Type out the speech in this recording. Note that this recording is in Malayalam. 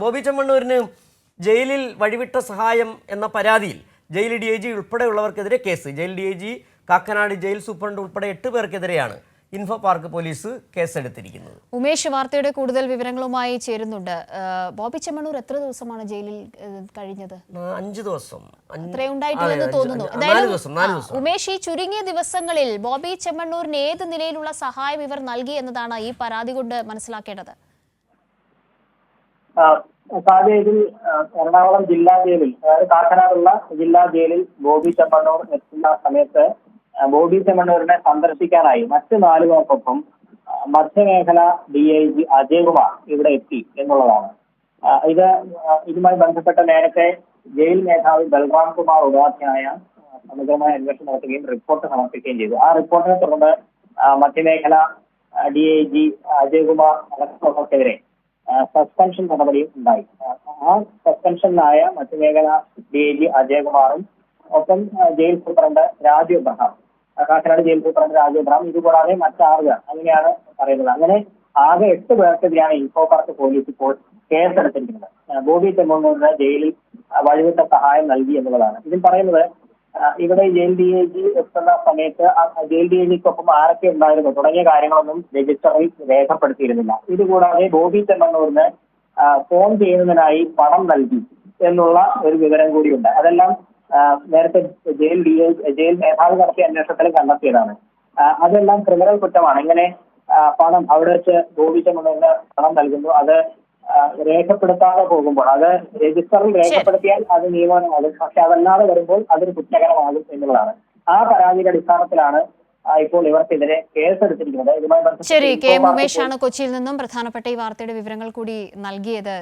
ബോബി ചെമ്മണ്ണൂരിന് ജയിലിൽ വഴിവിട്ട സഹായം എന്ന പരാതിയിൽ ജയിൽ DIG ഉൾപ്പെടെയുള്ളവർക്കെതിരെ case. Jail DIG, Kakkanad jail superintendent ഉൾപ്പെടെ 8 പേർക്കെതിരെയാണ് ഇൻഫോ പാർക്ക് പോലീസ് കേസെടുത്തിരിക്കുന്നത്. ഉമേഷ് വാർത്തയുടെ കൂടുതൽ വിവരങ്ങളുമായി ചേരുന്നുണ്ട്. ബോബി ചെമ്മണ്ണൂർ എത്ര ദിവസമാണ് ജയിലിൽ കഴിഞ്ഞത്? 5 ദിവസം. അത്രയുണ്ടായിട്ടില്ലെന്ന് തോന്നുന്നു. ഉമേഷ്, ഈ ചുരുങ്ങിയ ദിവസങ്ങളിൽ ബോബി ചെമ്മണ്ണൂരിന് ഏത് നിലയിലുള്ള സഹായം ഇവർ നൽകി എന്നതാണ് ഈ പരാതി കൊണ്ട് മനസ്സിലാക്കേണ്ടത്. സാഹചര്യത്തിൽ എറണാകുളം ജില്ലാ ജയിലിൽ, അതായത് കാക്കനാടുള്ള ജില്ലാ ജയിലിൽ ബോബി ചെമ്മണ്ണൂർ എത്തുന്ന സമയത്ത് ബോബി ചെമ്മണ്ണൂരിനെ സന്ദർശിക്കാനായി മറ്റ് 4 പേർക്കൊപ്പം മധ്യമേഖല DIG അജയ്കുമാർ ഇവിടെ എത്തി എന്നുള്ളതാണ്. ഇതുമായി ബന്ധപ്പെട്ട് നേരത്തെ ജയിൽ മേധാവി ബൽറാം കുമാർ ഉപാധ്യായ സമഗ്രമായ അന്വേഷണം നടത്തുകയും റിപ്പോർട്ട് സമർപ്പിക്കുകയും ചെയ്തു. ആ റിപ്പോർട്ടിനെ തുടർന്ന് മധ്യമേഖല DIG അജയ്കുമാർ അടക്കമുള്ളവർക്കെതിരെ സസ്പെൻഷൻ നടപടിയും ഉണ്ടായി. ആ സസ്പെൻഷനിലായ മധ്യമേഖല DIG അജയ്കുമാറും ഒപ്പം jail superintendent Raju Abraham, Kakkanad jail superintendent Raju Abraham, ഇതുകൂടാതെ മറ്റ്6 പേർ, അങ്ങനെയാണ് പറയുന്നത്. അങ്ങനെ ആകെ 8 പേർക്കെതിരെയാണ് ഇൻഫോ പാർക്ക് പോലീസ് ഇപ്പോൾ കേസെടുത്തിരിക്കുന്നത്. ബോബി ചെമ്മണ്ണൂരിന് ജയിലിൽ വഴിവിട്ട സഹായം നൽകി എന്നുള്ളതാണ് ഇതിൽ പറയുന്നത്. ഇവിടെ ജയിൽ DIG എത്തുന്ന സമയത്ത് ജയിൽ DIGക്കൊപ്പം ആരൊക്കെ ഉണ്ടായിരുന്നു തുടങ്ങിയ കാര്യങ്ങളൊന്നും രജിസ്റ്ററിൽ രേഖപ്പെടുത്തിയിരുന്നില്ല. ഇതുകൂടാതെ ബോബി ചെമ്മണ്ണൂരിന് ഫോൺ ചെയ്യുന്നതിനായി പണം നൽകി എന്നുള്ള ഒരു വിവരം കൂടിയുണ്ട്. അതെല്ലാം നേരത്തെ ജയിൽ മേധാവി നടത്തിയ അന്വേഷണത്തിൽ കണ്ടെത്തിയതാണ്. അതെല്ലാം ക്രിമിനൽ കുറ്റമാണ്. ഇങ്ങനെ പണം അവിടെ വെച്ച് ബോബി ചെമ്മണ്ണൂരിന് പണം നൽകുന്നു, അത് രേഖപ്പെടുത്താതെ പോകുമ്പോൾ, അത് രജിസ്റ്ററിൽ രേഖപ്പെടുത്തിയാൽ അത് നിയമനമാകും, പക്ഷെ അതല്ലാതെ വരുമ്പോൾ അതൊരു കുറ്റകരമാകും എന്നുള്ളതാണ്. ആ പരാതിയുടെ അടിസ്ഥാനത്തിലാണ് ഇപ്പോൾ ഇവർക്കെതിരെ കേസെടുത്തിരിക്കുന്നത്. ഇതുമായി ശരി, K. ഉമേഷാണ് കൊച്ചിയിൽ നിന്നും പ്രധാനപ്പെട്ട ഈ വാർത്തയുടെ വിവരങ്ങൾ കൂടി നൽകിയത്.